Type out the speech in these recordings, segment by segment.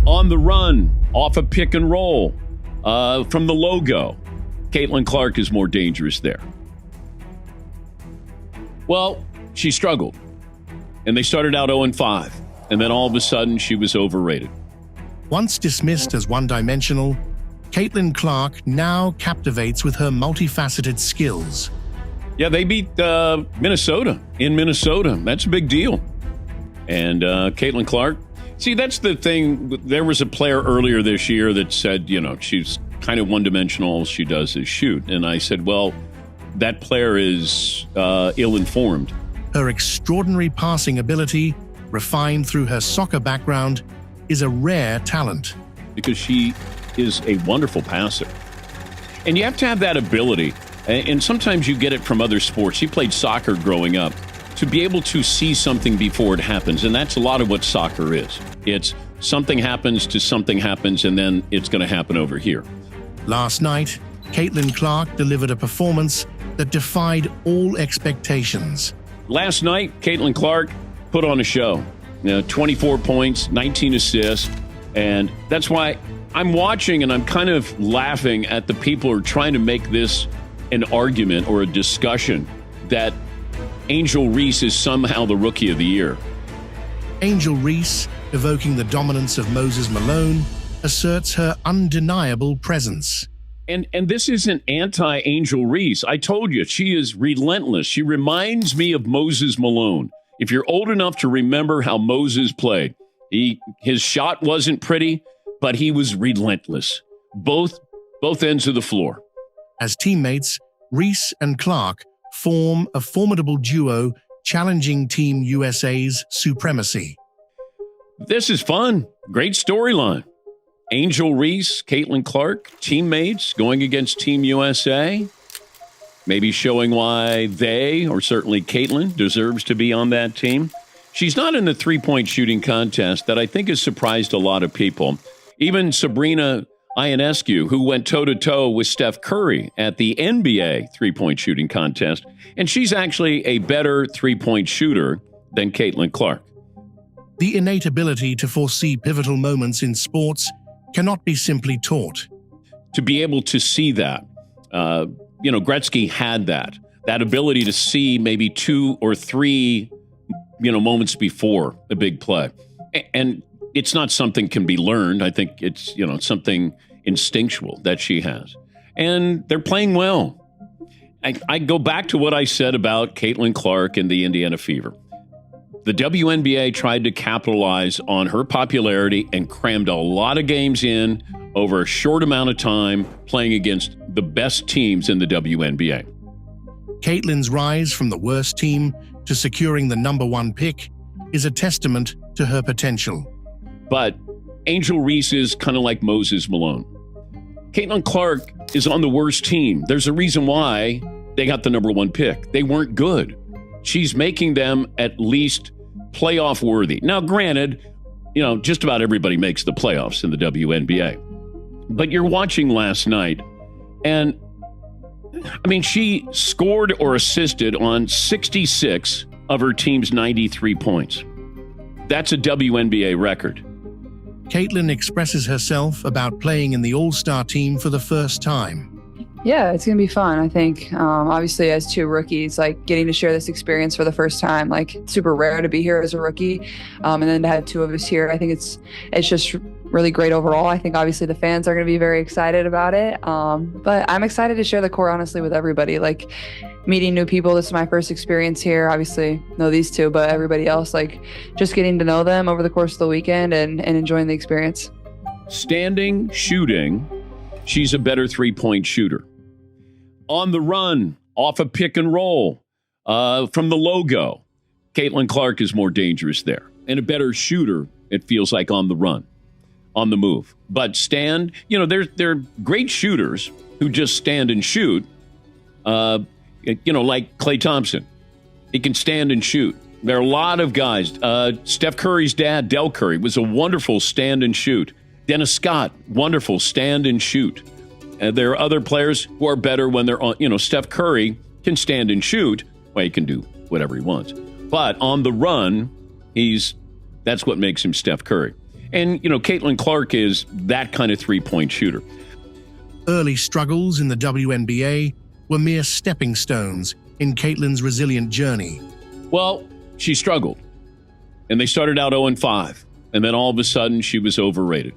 On the run, off a pick and roll, from the logo. Caitlyn Clark is more dangerous there. Well, she struggled. And they started out 0-5. And then all of a sudden, she was overrated. Once dismissed as one-dimensional, Caitlyn Clark now captivates with her multifaceted skills. Yeah, they beat Minnesota in Minnesota. That's a big deal. And Caitlyn Clark, see, that's the thing. There was a player earlier this year that said, she's kind of one-dimensional. All she does is shoot. And I said, well, that player is ill-informed. Her extraordinary passing ability, refined through her soccer background, is a rare talent. Because she is a wonderful passer. And you have to have that ability. And sometimes you get it from other sports. She played soccer growing up. To be able to see something before it happens. And that's a lot of what soccer is. It's something happens to something happens, and then it's going to happen over here. Last night, Caitlyn Clark delivered a performance that defied all expectations. Last night, Caitlyn Clark put on a show. 24 points, 19 assists. And that's why I'm watching and I'm kind of laughing at the people who are trying to make this an argument or a discussion that Angel Reese is somehow the Rookie of the Year. Angel Reese, evoking the dominance of Moses Malone, asserts her undeniable presence. And this isn't anti-Angel Reese. I told you, she is relentless. She reminds me of Moses Malone. If you're old enough to remember how Moses played, his shot wasn't pretty, but he was relentless. Both ends of the floor. As teammates, Reese and Clark form a formidable duo challenging Team USA's supremacy. This is fun. Great storyline. Angel Reese, Caitlyn Clark, teammates going against Team USA. Maybe showing why they, or certainly Caitlyn, deserves to be on that team. She's not in the three-point shooting contest that I think has surprised a lot of people. Even Sabrina Ionescu, who went toe-to-toe with Steph Curry at the NBA three-point shooting contest, and she's actually a better three-point shooter than Caitlyn Clark. The innate ability to foresee pivotal moments in sports cannot be simply taught. To be able to see that, Gretzky had that ability to see maybe 2 or 3, moments before a big play. And it's not something can be learned. I think it's, something instinctual that she has. And they're playing well. I go back to what I said about Caitlyn Clark and the Indiana Fever. The WNBA tried to capitalize on her popularity and crammed a lot of games in over a short amount of time, playing against the best teams in the WNBA. Caitlyn's rise from the worst team to securing the number 1 pick is a testament to her potential. But Angel Reese is kind of like Moses Malone. Caitlyn Clark is on the worst team. There's a reason why they got the number 1 pick. They weren't good. She's making them at least playoff worthy. Now, granted, just about everybody makes the playoffs in the WNBA. But you're watching last night, and she scored or assisted on 66 of her team's 93 points. That's a WNBA record. Caitlyn expresses herself about playing in the All-Star team for the first time. Yeah, it's going to be fun, I think. Obviously, as 2 rookies, getting to share this experience for the first time, it's super rare to be here as a rookie. And then to have 2 of us here, I think it's just really great overall. I think obviously the fans are going to be very excited about it. But I'm excited to share the court, honestly, with everybody. Meeting new people, this is my first experience here. Obviously, know these 2, but everybody else, just getting to know them over the course of the weekend and enjoying the experience. Standing, shooting, she's a better three-point shooter. On the run, off a pick and roll, from the logo, Caitlyn Clark is more dangerous there. And a better shooter, it feels like, on the run, on the move. But stand, they're great shooters who just stand and shoot, like Klay Thompson. He can stand and shoot. There are a lot of guys. Steph Curry's dad, Del Curry, was a wonderful stand and shoot. Dennis Scott, wonderful stand and shoot. There are other players who are better when they're on. Steph Curry can stand and shoot. Well, he can do whatever he wants. But on the run, that's what makes him Steph Curry. And, Caitlyn Clark is that kind of three-point shooter. Early struggles in the WNBA were mere stepping stones in Caitlyn's resilient journey. Well, she struggled. And they started out 0-5. And then all of a sudden, she was overrated.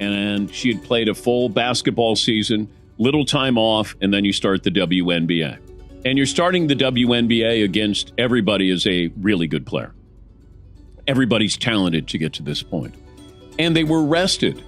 And she had played a full basketball season, little time off, and then you start the WNBA. And you're starting the WNBA against everybody as a really good player. Everybody's talented to get to this point. And they were rested.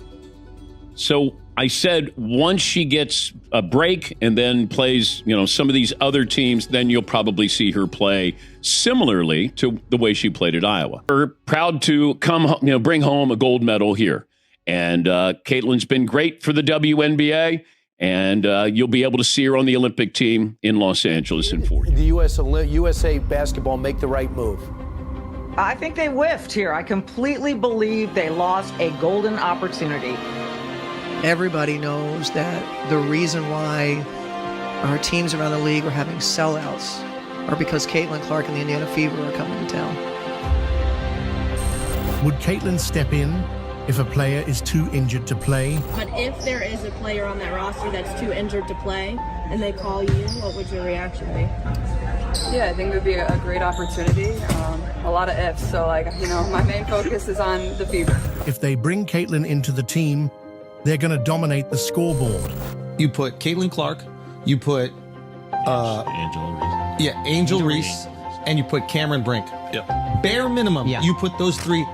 So I said, once she gets a break and then plays, some of these other teams, then you'll probably see her play similarly to the way she played at Iowa. We're proud to bring home a gold medal here. And Caitlyn's been great for the WNBA. And you'll be able to see her on the Olympic team in Los Angeles in 4 years. The USA basketball make the right move. I think they whiffed here. I completely believe they lost a golden opportunity. Everybody knows that the reason why our teams around the league are having sellouts are because Caitlyn Clark and the Indiana Fever are coming to town. Would Caitlyn step in if a player is too injured to play? But if there is a player on that roster that's too injured to play and they call you, what would your reaction be? Yeah, I think it would be a great opportunity. A lot of ifs. So, my main focus is on the Fever. If they bring Caitlyn into the team, they're going to dominate the scoreboard. You put Caitlyn Clark, you put Angel Reese, and you put Cameron Brink. Yep. Bare minimum, you put those three.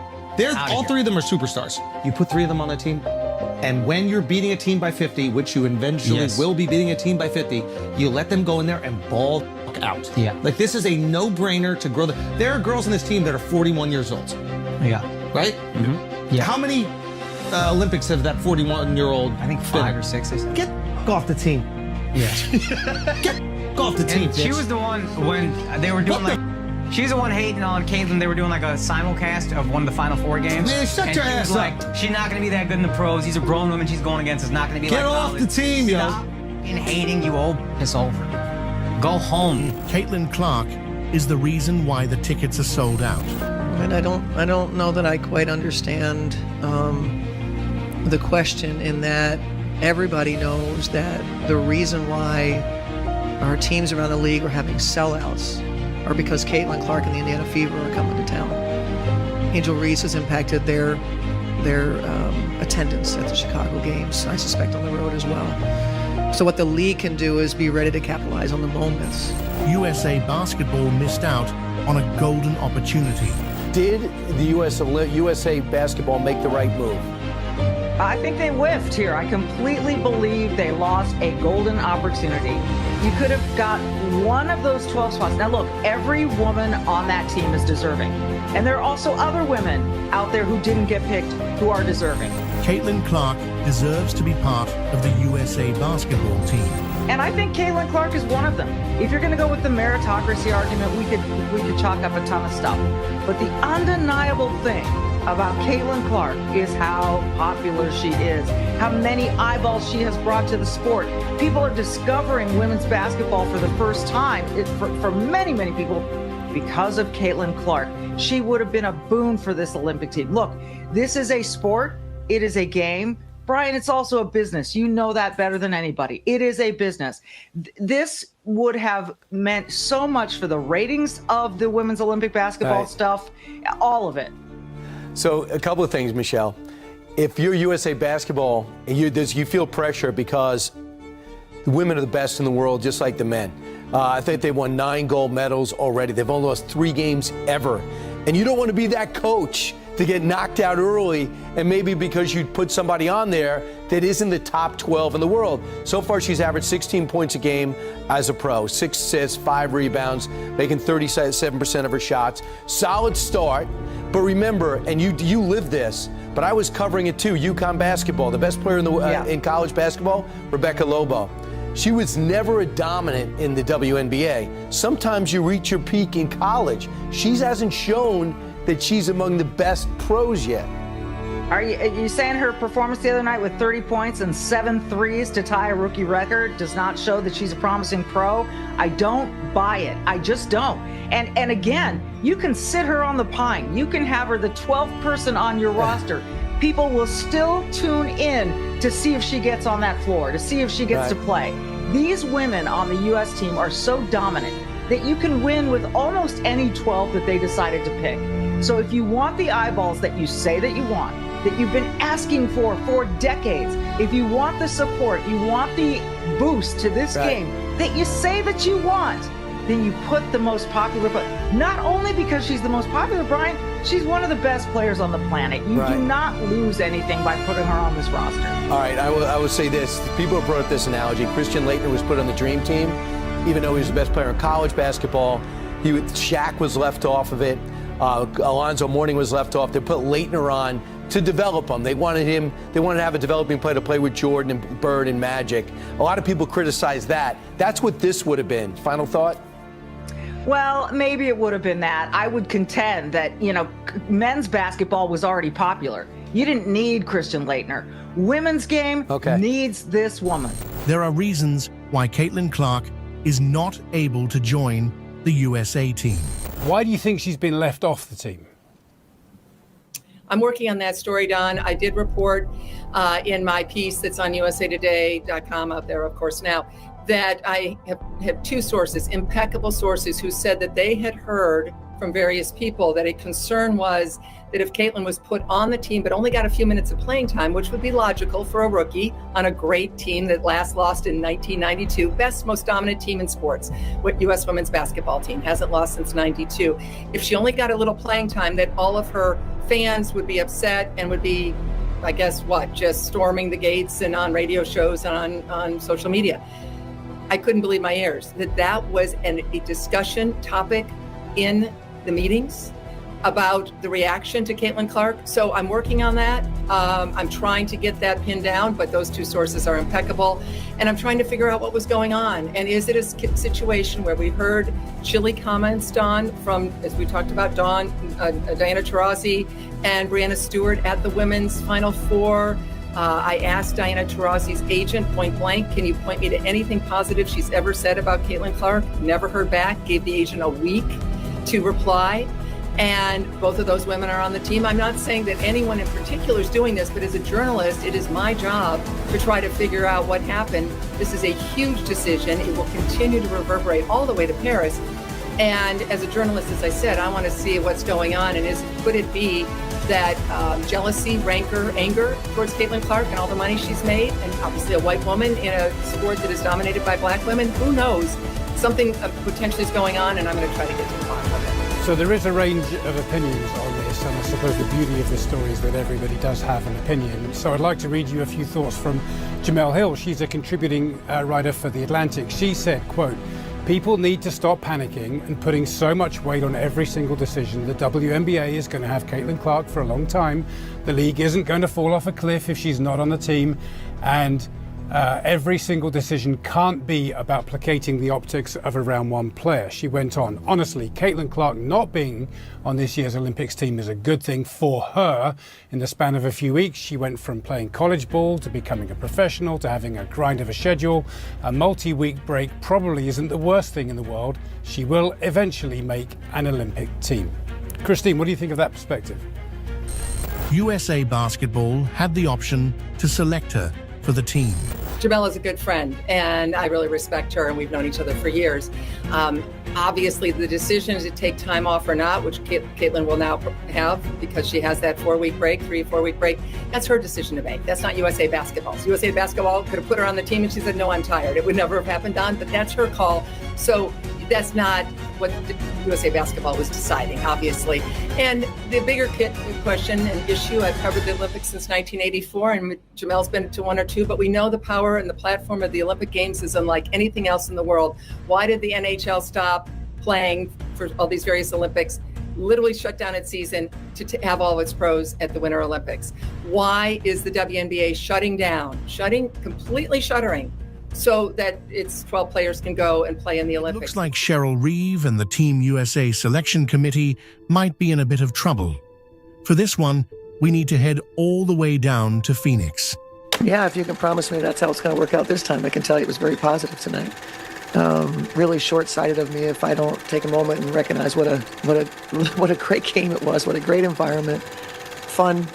All three of them are superstars. You put three of them on a team, and when you're beating a team by 50, which you eventually will be beating a team by 50, you let them go in there and ball the fuck out. Yeah. Like, this is a no-brainer to grow. There are girls on this team that are 41 years old. Yeah. Right? Mm-hmm. Yeah. How many Olympics have that 41-year-old? I think 5 or 6. Get off the team. Yeah. Get off the team. And she was the one when they were doing she's the one hating on Caitlyn. They were doing a simulcast of one of the Final Four games. Man, shut your ass up. She's not going to be that good in the pros. These are grown women she's going against. It's not going to be Get off the team, yo. Stop and hating you old piss over. Go home. Caitlyn Clark is the reason why the tickets are sold out. And I don't know that I quite understand the question, in that everybody knows that the reason why our teams around the league are having sellouts are because Caitlyn Clark and the Indiana Fever are coming to town. Angel Reese has impacted their attendance at the Chicago games, I suspect on the road as well. So what the league can do is be ready to capitalize on the moments. USA basketball missed out on a golden opportunity. Did the USA basketball make the right move? I think they whiffed here. I completely believe they lost a golden opportunity. You could have got one of those 12 spots. Now look, every woman on that team is deserving. And there are also other women out there who didn't get picked who are deserving. Caitlyn Clark deserves to be part of the USA basketball team. And I think Caitlyn Clark is one of them. If you're going to go with the meritocracy argument, we could chalk up a ton of stuff. But the undeniable thing about Caitlyn Clark is how popular she is, how many eyeballs she has brought to the sport. People are discovering women's basketball for the first time. For many, many people, because of Caitlyn Clark. She would have been a boon for this Olympic team. Look, this is a sport. It is a game. Brian, it's also a business. You know that better than anybody. It is a business. This would have meant so much for the ratings of the women's Olympic basketball stuff, all of it. So a couple of things, Michelle. If you're USA basketball and you feel pressure because the women are the best in the world, just like the men. I think they won 9 gold medals already. They've only lost 3 games ever. And you don't want to be that coach to get knocked out early, and maybe because you put somebody on there that isn't the top 12 in the world. So far, she's averaged 16 points a game as a pro, 6 assists, 5 rebounds, making 37% of her shots. Solid start, but remember, and you live this, but I was covering it too, UConn basketball. The best player in college basketball, Rebecca Lobo. She was never a dominant in the WNBA. Sometimes you reach your peak in college. She hasn't shown that she's among the best pros yet. Are you saying her performance the other night with 30 points and 7 threes to tie a rookie record does not show that she's a promising pro? I don't buy it. I just don't. And again, you can sit her on the pine. You can have her the 12th person on your roster. people will still tune in to see if she gets on that floor, to see if she gets to play. These women on the U.S. team are so dominant that you can win with almost any 12 that they decided to pick. So if you want the eyeballs that you say that you want, that you've been asking for decades, if you want the support, you want the boost to this game that you say that you want, then you put the most popular, but not only because she's the most popular, Brian, she's one of the best players on the planet. You do not lose anything by putting her on this roster. All right, I will say this. People have brought up this analogy. Christian Laettner was put on the dream team, even though he was the best player in college basketball. Shaq was left off of it. Alonzo Mourning was left off. They put Laettner on to develop him. They wanted to have a developing player to play with Jordan and Bird and Magic. A lot of people criticize that. That's what this would have been. Final thought? Well, maybe it would have been that. I would contend that, men's basketball was already popular. You didn't need Christian Laettner. Women's game needs this woman. There are reasons why Caitlyn Clark is not able to join the USA team. Why do you think she's been left off the team? I'm working on that story, Don. I did report in my piece that's on usatoday.com out there, of course, now, that I have two sources, impeccable sources, who said that they had heard from various people that a concern was that if Caitlyn was put on the team but only got a few minutes of playing time, which would be logical for a rookie on a great team that last lost in 1992, best, most dominant team in sports, what U.S. women's basketball team hasn't lost since 92. If she only got a little playing time, that all of her fans would be upset and would be, I guess, just storming the gates and on radio shows and on social media. I couldn't believe my ears that was a discussion topic in the meetings about the reaction to Caitlyn Clark. So I'm working on that. I'm trying to get that pinned down, but those two sources are impeccable. And I'm trying to figure out what was going on. And is it a situation where we heard chilly comments, Dawn, from, as we talked about, Diana Taurasi and Breanna Stewart at the women's Final Four? I asked Diana Taurasi's agent point blank, can you point me to anything positive she's ever said about Caitlyn Clark? Never heard back, gave the agent a week to reply. And both of those women are on the team. I'm not saying that anyone in particular is doing this, but as a journalist, it is my job to try to figure out what happened. This is a huge decision. It will continue to reverberate all the way to Paris. And as a journalist, as I said, I want to see what's going on. And could it be that jealousy, rancor, anger towards Caitlyn Clark and all the money she's made, and obviously a white woman in a sport that is dominated by black women? Who knows? Something potentially is going on, and I'm going to try to get to the bottom of it. So there is a range of opinions on this, and I suppose the beauty of this story is that everybody does have an opinion. So I'd like to read you a few thoughts from Jamel Hill. She's a contributing writer for The Atlantic. She said, quote, "People need to stop panicking and putting so much weight on every single decision. The WNBA is going to have Caitlyn Clark for a long time. The league isn't going to fall off a cliff if she's not on the team. And every single decision can't be about placating the optics of a round one player." She went on, "Honestly, Caitlyn Clark not being on this year's Olympics team is a good thing for her. In the span of a few weeks, she went from playing college ball to becoming a professional to having a grind of a schedule. A multi-week break probably isn't the worst thing in the world. She will eventually make an Olympic team." Christine, what do you think of that perspective? USA Basketball had the option to select her for the team. Jamel is a good friend, and I really respect her, and we've known each other for years. Obviously, the decision to take time off or not, which Caitlyn will now have because she has that 4-week break, 3-4-week break, that's her decision to make. That's not USA Basketball's. USA Basketball could have put her on the team, and she said, "No, I'm tired." It would never have happened, Don, but that's her call. So that's not what USA Basketball was deciding, obviously. And the bigger question and issue, I've covered the Olympics since 1984, and Jamel's been to one or two, but we know the power and the platform of the Olympic Games is unlike anything else in the world. Why did the NHL stop playing for all these various Olympics? Literally shut down its season to have all of its pros at the Winter Olympics. Why is the WNBA completely shuttering, so that its 12 players can go and play in the Olympics? Looks like Cheryl Reeve and the Team USA selection committee might be in a bit of trouble. For this one, we need to head all the way down to Phoenix. Yeah, if you can promise me that's how it's going to work out this time, I can tell you it was very positive tonight. Really short-sighted of me if I don't take a moment and recognize what a great game it was, what a great environment, fun,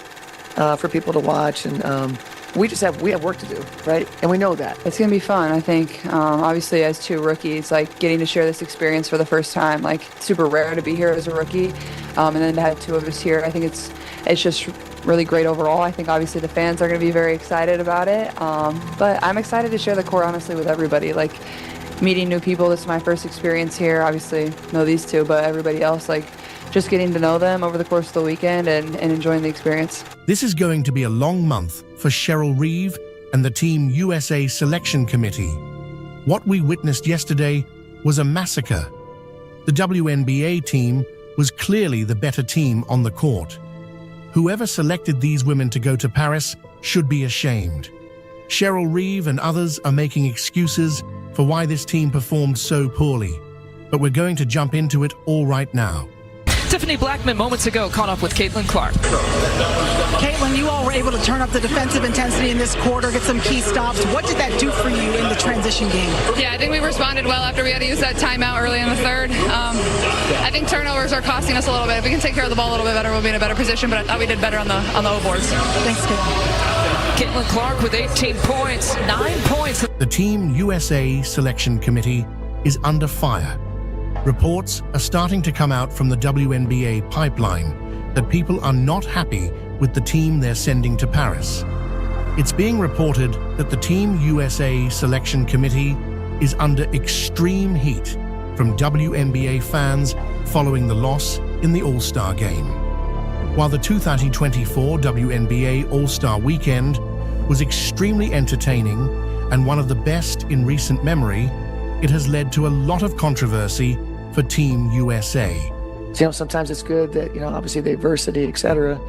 for people to watch, and we have work to do, right? And we know that. It's going to be fun, I think. Obviously, as two rookies, like getting to share this experience for the first time, like super rare to be here as a rookie. And then to have two of us here, I think it's just really great overall. I think obviously the fans are going to be very excited about it. But I'm excited to share the court, honestly, with everybody. Like meeting new people, this is my first experience here. Obviously, know these two, but everybody else, like just getting to know them over the course of the weekend and enjoying the experience. This is going to be a long month for Cheryl Reeve and the Team USA Selection Committee. What we witnessed yesterday was a massacre. The WNBA team was clearly the better team on the court. Whoever selected these women to go to Paris should be ashamed. Cheryl Reeve and others are making excuses for why this team performed so poorly, but we're going to jump into it all right now. Tiffany Blackman moments ago caught up with Caitlyn Clark. Caitlyn, you all were able to turn up the defensive intensity in this quarter, get some key stops. What did that do for you in the transition game? Yeah, I think we responded well after we had to use that timeout early in the third. I think turnovers are costing us a little bit. If we can take care of the ball a little bit better, we'll be in a better position, but I thought we did better on the O boards. Thanks, Caitlyn. Caitlyn Clark with 18 points, 9 points. The Team USA Selection Committee is under fire. Reports are starting to come out from the WNBA pipeline that people are not happy with the team they're sending to Paris. It's being reported that the Team USA Selection Committee is under extreme heat from WNBA fans following the loss in the All-Star Game. While the 2024 WNBA All-Star Weekend was extremely entertaining and one of the best in recent memory, it has led to a lot of controversy for Team USA. So, sometimes it's good that, obviously the adversity, etc.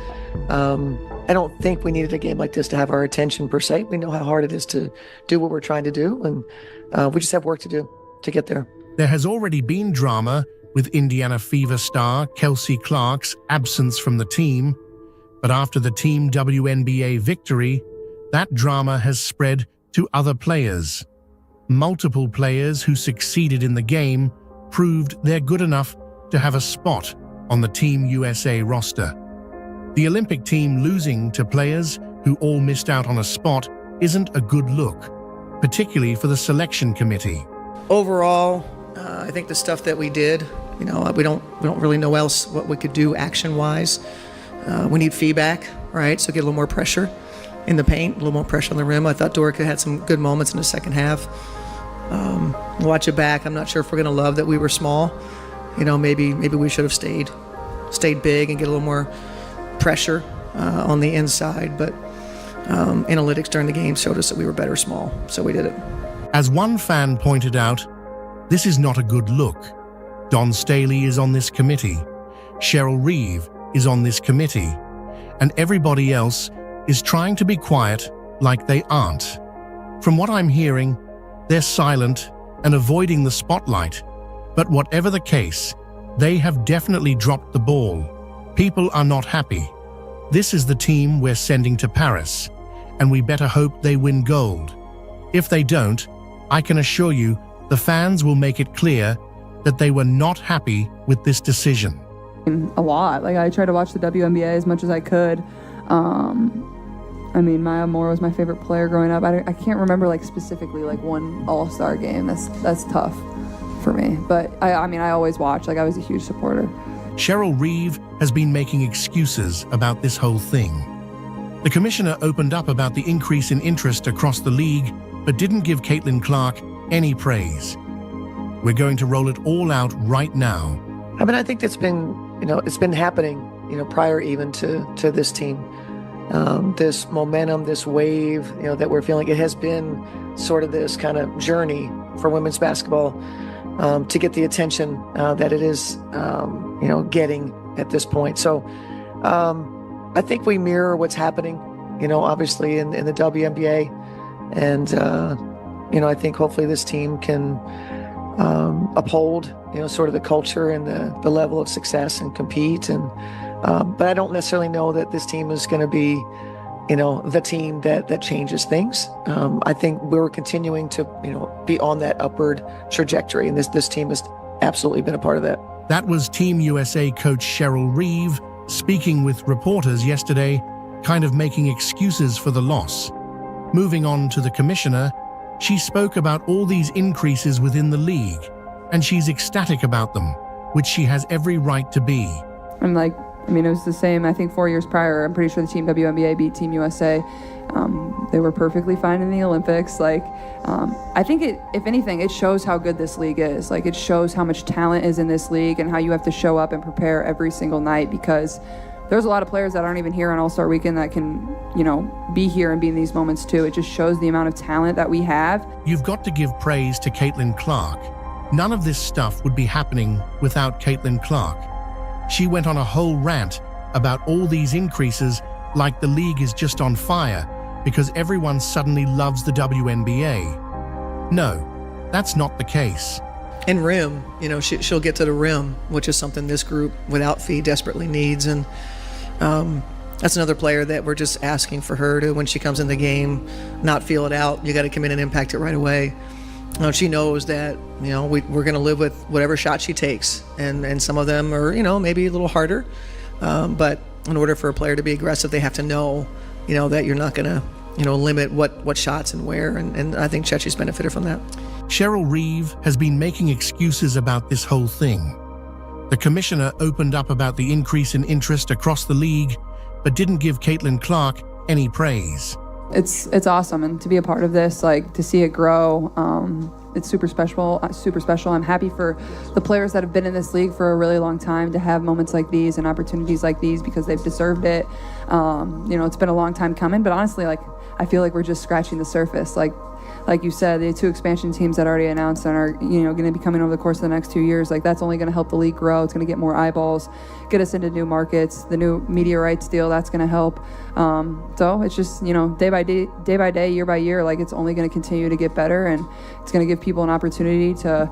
I don't think we needed a game like this to have our attention per se. We know how hard it is to do what we're trying to do, and we just have work to do to get there. There has already been drama with Indiana Fever star Caitlyn Clark's absence from the team, but after the Team WNBA victory, that drama has spread to other players. Multiple players who succeeded in the game proved they're good enough to have a spot on the Team USA roster. The Olympic team losing to players who all missed out on a spot isn't a good look, particularly for the selection committee. Overall, I think the stuff that we did, we don't really know else what we could do action-wise. We need feedback, right? So get a little more pressure in the paint, a little more pressure on the rim. I thought Dorica had some good moments in the second half. Watch it back. I'm not sure if we're going to love that we were small. Maybe we should have stayed big and get a little more pressure on the inside. But analytics during the game showed us that we were better small, so we did it. As one fan pointed out, this is not a good look. Don Staley is on this committee. Cheryl Reeve is on this committee. And everybody else is trying to be quiet like they aren't. From what I'm hearing, they're silent and avoiding the spotlight. But whatever the case, they have definitely dropped the ball. People are not happy. This is the team we're sending to Paris, and we better hope they win gold. If they don't, I can assure you the fans will make it clear that they were not happy with this decision. A lot. I tried to watch the WNBA as much as I could. Maya Moore was my favorite player growing up. I can't remember specifically one All-Star game. That's tough for me. But I always watch. I was a huge supporter. Cheryl Reeve has been making excuses about this whole thing. The commissioner opened up about the increase in interest across the league, but didn't give Caitlyn Clark any praise. We're going to roll it all out right now. I think it's been happening, prior even to this team. This momentum, this wave, that we're feeling, it has been sort of this kind of journey for women's basketball to get the attention that it is, getting at this point. So I think we mirror what's happening, obviously in the WNBA. And, I think hopefully this team can uphold, sort of the culture and the level of success and compete. But I don't necessarily know that this team is going to be, the team that changes things. I think we're continuing to, be on that upward trajectory, and this team has absolutely been a part of that. That was Team USA coach Cheryl Reeve speaking with reporters yesterday kind of making excuses for the loss. Moving on to the commissioner, she spoke about all these increases within the league, and she's ecstatic about them, which she has every right to be. I'm like, I mean, it was the same, I think 4 years prior. I'm pretty sure the Team WNBA beat Team USA. They were perfectly fine in the Olympics. Like, I think if anything, it shows how good this league is. Like, it shows how much talent is in this league and how you have to show up and prepare every single night, because there's a lot of players that aren't even here on All-Star Weekend that can, be here and be in these moments too. It just shows the amount of talent that we have. You've got to give praise to Caitlyn Clark. None of this stuff would be happening without Caitlyn Clark. She went on a whole rant about all these increases, like the league is just on fire because everyone suddenly loves the WNBA. No, that's not the case. And rim, she'll get to the rim, which is something this group without Fee desperately needs. And that's another player that we're just asking for her to, when she comes in the game, not feel it out. You got to come in and impact it right away. She knows that, we're going to live with whatever shot she takes. And some of them are, maybe a little harder. But in order for a player to be aggressive, they have to know, that you're not going to, limit what shots and where. And I think Chechi's benefited from that. Cheryl Reeve has been making excuses about this whole thing. The commissioner opened up about the increase in interest across the league, but didn't give Caitlyn Clark any praise. It's awesome, and to be a part of this, like to see it grow, it's super special. I'm happy for the players that have been in this league for a really long time to have moments like these and opportunities like these, because they've deserved it. It's been a long time coming, but honestly, I feel like we're just scratching the surface. Like you said, the 2 expansion teams that already announced and are going to be coming over the course of the next 2 years, like that's only going to help the league grow. It's going to get more eyeballs, get us into new markets. The new media rights deal, that's going to help. So it's just day by day, year by year, like it's only going to continue to get better, and it's going to give people an opportunity to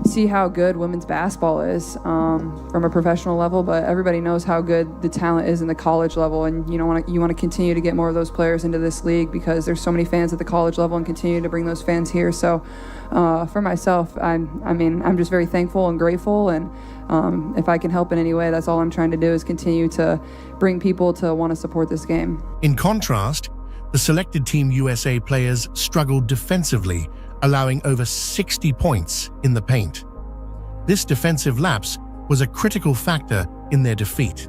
see how good women's basketball is from a professional level, but everybody knows how good the talent is in the college level, and you want to continue to get more of those players into this league because there's so many fans at the college level, and continue to bring those fans here. So for myself, I'm just very thankful and grateful, and if I can help in any way, that's all I'm trying to do, is continue to bring people to want to support this game. In contrast, the selected Team USA players struggled defensively, allowing over 60 points in the paint. This defensive lapse was a critical factor in their defeat.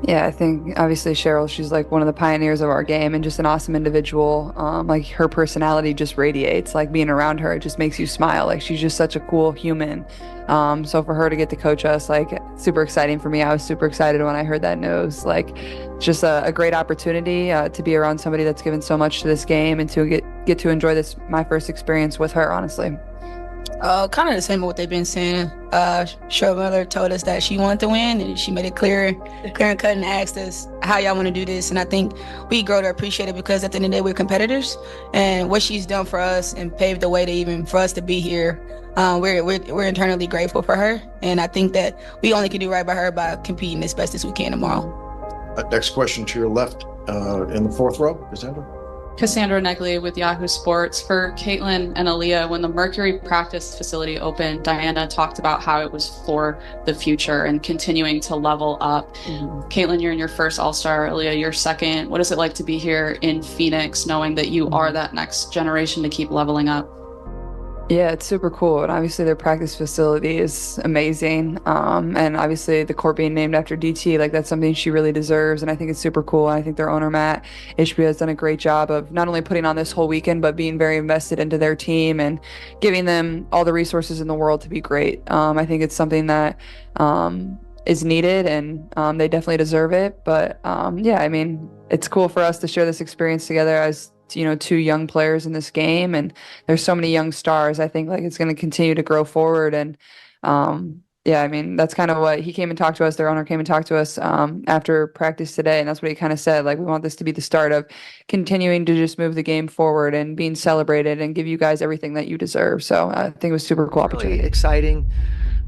Yeah, I think obviously Cheryl, she's like one of the pioneers of our game and just an awesome individual. Like her personality just radiates, like being around her, it just makes you smile. Like she's just such a cool human. So for her to get to coach us, like super exciting for me. I was super excited when I heard that news. Like just a great opportunity to be around somebody that's given so much to this game, and to get to enjoy this, my first experience with her, honestly. Kind of the same as what they've been saying. Cheryl Miller told us that she wanted to win, and she made it clear and cut, and asked us how y'all want to do this. And I think we grow to appreciate it, because at the end of the day, we're competitors, and what she's done for us and paved the way to even for us to be here. We're internally grateful for her, and I think that we only can do right by her by competing as best as we can tomorrow. Next question to your left, in the 4th row, Cassandra. Cassandra Negley with Yahoo Sports. For Caitlyn and Aaliyah, when the Mercury practice facility opened, Diana talked about how it was for the future and continuing to level up. Caitlyn, you're in your first All-Star. Aaliyah, your second. What is it like to be here in Phoenix, knowing that you are that next generation to keep leveling up? Yeah, it's super cool. And obviously their practice facility is amazing. And obviously the court being named after DT, like that's something she really deserves. And I think it's super cool. And I think their owner, Matt Ishbia, has done a great job of not only putting on this whole weekend, but being very invested into their team and giving them all the resources in the world to be great. I think it's something that is needed, and they definitely deserve it. But yeah, I mean, it's cool for us to share this experience together as 2 young players in this game, and there's so many young stars. I think like it's going to continue to grow forward, and yeah, I mean, that's kind of what he came and talked to us. Their owner came and talked to us after practice today, and that's what he kind of said. Like, we want this to be the start of continuing to just move the game forward and being celebrated and give you guys everything that you deserve. So I think it was a super cool opportunity. Really exciting.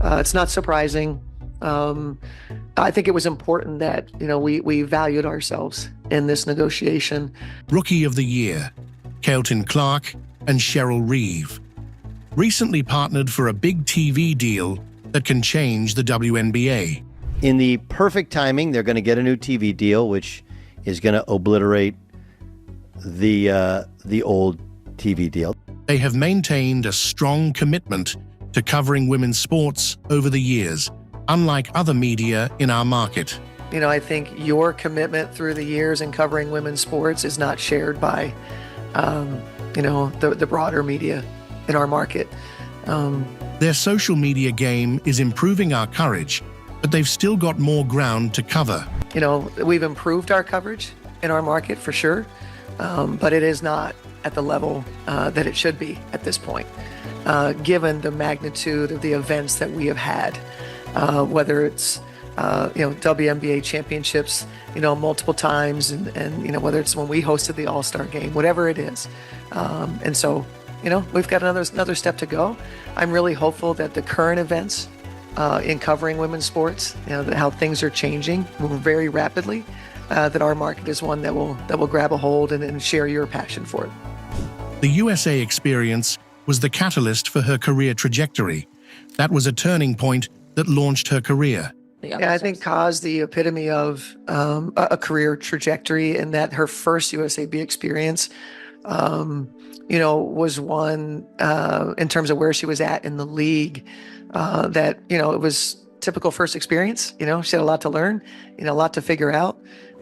It's not surprising. I think it was important that, we valued ourselves in this negotiation. Rookie of the Year, Caitlyn Clark and Cheryl Reeve, recently partnered for a big TV deal that can change the WNBA. In the perfect timing, they're going to get a new TV deal, which is going to obliterate the old TV deal. They have maintained a strong commitment to covering women's sports over the years, unlike other media in our market. You know, I think your commitment through the years in covering women's sports is not shared by, the broader media in our market. Their social media game is improving our coverage, but they've still got more ground to cover. You know, we've improved our coverage in our market for sure, but it is not at the level that it should be at this point, given the magnitude of the events that we have had, whether it's WNBA championships, multiple times, and whether it's when we hosted the All-Star game, whatever it is. And so, we've got another step to go. I'm really hopeful that the current events in covering women's sports, how things are changing very rapidly, that our market is one that will grab a hold and share your passion for it. The USA experience was the catalyst for her career trajectory. That was a turning point that launched her career. Yeah, I think Kaz, the epitome of a career trajectory, in that her first USAB experience, was one in terms of where she was at in the league, that, it was typical first experience. She had a lot to learn, a lot to figure out.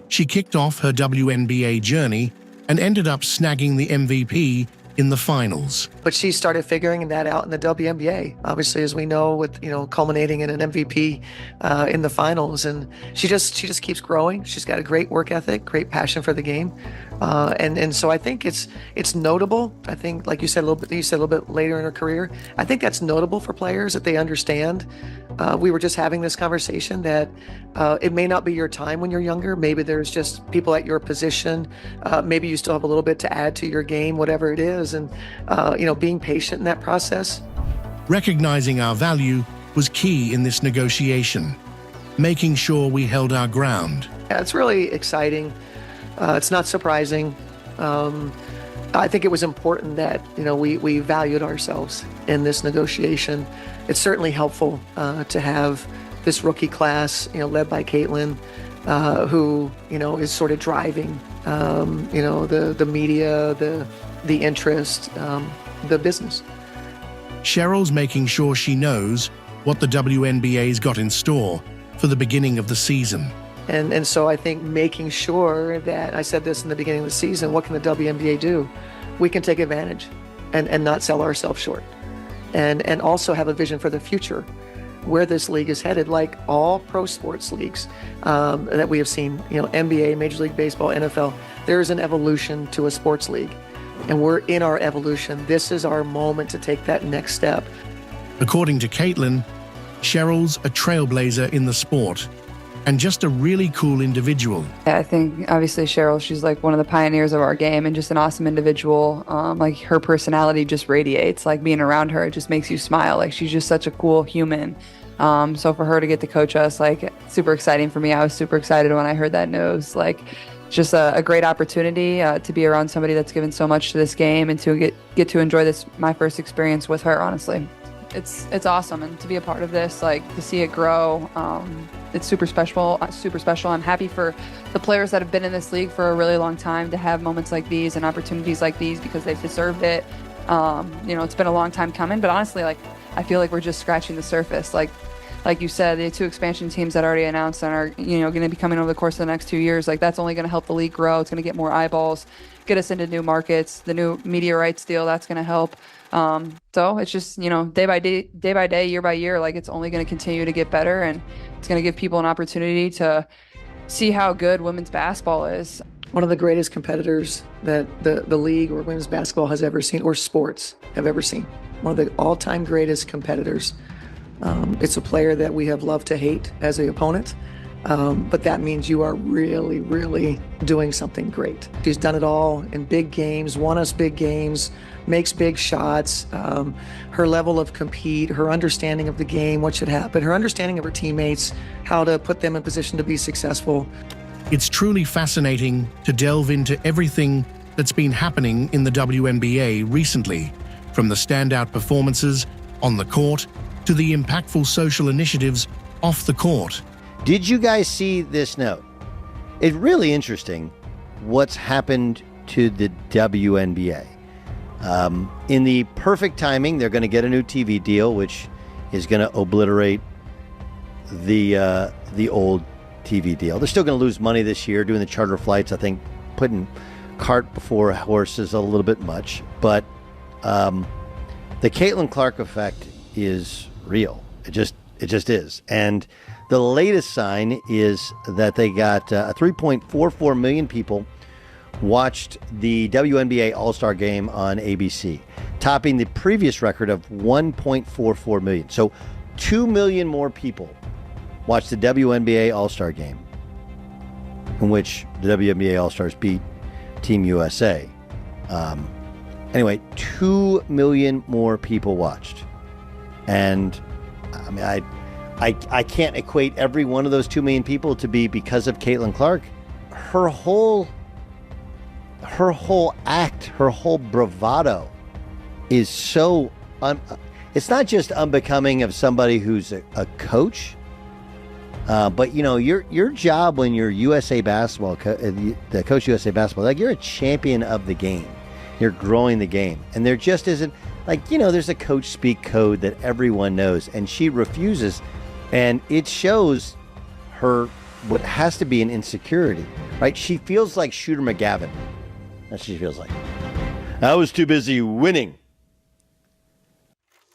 She kicked off her WNBA journey and ended up snagging the MVP in the finals. But she started figuring that out in the WNBA, obviously, as we know, with culminating in an MVP in the finals. And she just keeps growing. She's got a great work ethic, great passion for the game, and so I think it's notable. I think, like you said a little bit later in her career, I think that's notable for players, that they understand. We were just having this conversation that it may not be your time when you're younger. Maybe there's just people at your position. Maybe you still have a little bit to add to your game, whatever it is. And, being patient in that process. Recognizing our value was key in this negotiation, making sure we held our ground. Yeah, it's really exciting. It's not surprising. I think it was important that, we valued ourselves in this negotiation. It's certainly helpful to have this rookie class, led by Caitlyn, who, is sort of driving, the media, the interest, the business. Cheryl's making sure she knows what the WNBA's got in store for the beginning of the season. And so I think making sure that, I said this in the beginning of the season, what can the WNBA do? We can take advantage and not sell ourselves short. And also have a vision for the future, where this league is headed, like all pro sports leagues that we have seen, NBA, Major League Baseball, NFL. There is an evolution to a sports league. And we're in our evolution. This is our moment to take that next step. According to Caitlyn, Cheryl's a trailblazer in the sport and just a really cool individual. Yeah, I think obviously Cheryl, she's like one of the pioneers of our game and just an awesome individual. Like her personality just radiates. Like being around her, it just makes you smile. Like she's just such a cool human. So for her to get to coach us, like super exciting for me. I was super excited when I heard that news. Like just a great opportunity to be around somebody that's given so much to this game and to get to enjoy this, my first experience with her, honestly. It's awesome, and to be a part of this, like to see it grow, it's super special. I'm happy for the players that have been in this league for a really long time to have moments like these and opportunities like these, because they've deserved it. It's been a long time coming, but honestly, like I feel like we're just scratching the surface. Like you said, the 2 expansion teams that already announced and are, going to be coming over the course of the next 2 years, like that's only going to help the league grow. It's going to get more eyeballs, get us into new markets. The new media rights deal, that's going to help. So it's just, day by day, year by year, like it's only going to continue to get better, and it's going to give people an opportunity to see how good women's basketball is. One of the greatest competitors that the league or women's basketball has ever seen, or sports have ever seen. One of the all-time greatest competitors. It's a player that we have loved to hate as the opponent, but that means you are really, really doing something great. She's done it all in big games, won us big games, makes big shots. Her level of compete, her understanding of the game, what should happen, her understanding of her teammates, how to put them in position to be successful. It's truly fascinating to delve into everything that's been happening in the WNBA recently, from the standout performances on the court to the impactful social initiatives off the court. Did you guys see this note? It's really interesting what's happened to the WNBA. In the perfect timing, they're going to get a new TV deal, which is going to obliterate the old TV deal. They're still going to lose money this year doing the charter flights. I think putting cart before horse is a little bit much, but the Caitlyn Clark effect is real. It just is. And the latest sign is that they got 3.44 million people watched the WNBA All-Star Game on ABC, topping the previous record of 1.44 million. So 2 million more people watched the WNBA All-Star Game, in which the WNBA All-Stars beat Team USA. Anyway, 2 million more people watched. And I mean, I can't equate every one of those 2 million people to be because of Caitlyn Clark. Her whole act, her whole bravado is so it's not just unbecoming of somebody who's a coach, but you know, your job when you're USA basketball, the coach USA basketball, like, you're a champion of the game. You're growing the game, and there just isn't, like, you know, there's a coach speak code that everyone knows, and she refuses, and it shows her what has to be an insecurity, right? She feels like Shooter McGavin. That's what she feels like. I was too busy winning.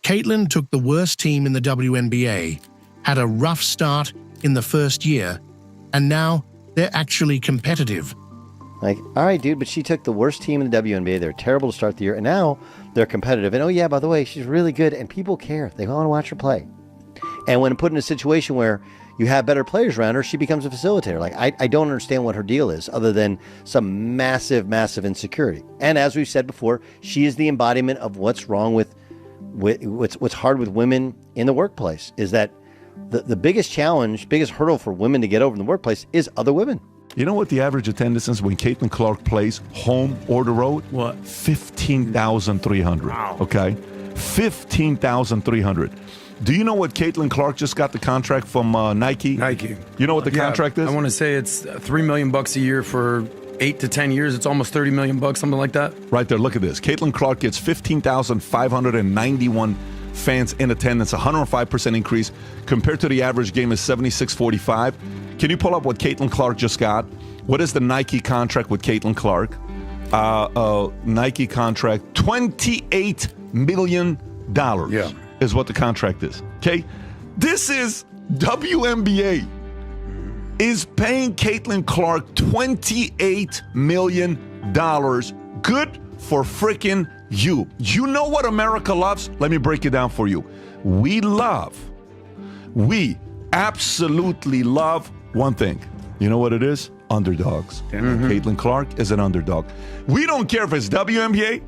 Caitlyn took the worst team in the WNBA, had a rough start in the first year, and now they're actually competitive. Like, all right, dude, but she took the worst team in the WNBA. They're terrible to start the year, and now they're competitive. And oh yeah, by the way, she's really good, and people care. They want to watch her play. And when put in a situation where you have better players around her, she becomes a facilitator. Like, I don't understand what her deal is, other than some massive, massive insecurity. And as we've said before, she is the embodiment of what's wrong with what's hard with women in the workplace, is that the biggest challenge, biggest hurdle for women to get over in the workplace is other women. You know what the average attendance is when Caitlyn Clark plays home or the road? What? 15,300. Wow. Okay? 15,300. Do you know what Caitlyn Clark just got the contract from Nike? Nike. You know what the contract is? I want to say it's $3 million a year for 8 to 10 years. It's almost $30 million, something like that. Right there. Look at this. Caitlyn Clark gets 15,591 fans in attendance, 105% increase compared to the average game is 76.45. Can you pull up what Caitlyn Clark just got? What is the Nike contract with Caitlyn Clark? Nike contract, $28 million is what the contract is. Okay? This is WNBA is paying Caitlyn Clark $28 million. Good for freaking you. You know what America loves? Let me break it down for you. We absolutely love one thing. You know what it is? Underdogs. Caitlyn Clark is an underdog. We don't care if it's WNBA.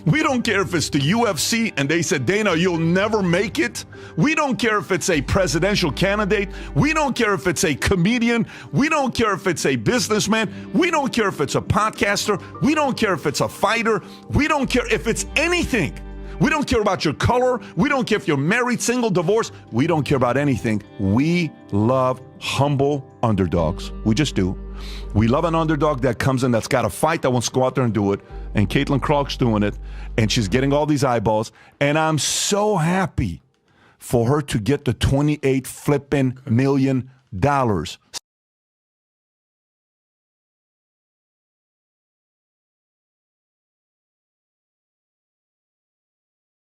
We don't care if it's the UFC and they said, Dana, you'll never make it. We don't care if it's a presidential candidate. We don't care if it's a comedian. We don't care if it's a businessman. We don't care if it's a podcaster. We don't care if it's a fighter. We don't care if it's anything. We don't care about your color. We don't care if you're married, single, divorced. We don't care about anything. We love humble underdogs. We just do. We love an underdog that comes in, that's got a fight, that wants to go out there and do it. And Caitlyn Clark's doing it. And she's getting all these eyeballs. And I'm so happy for her to get the $28 million.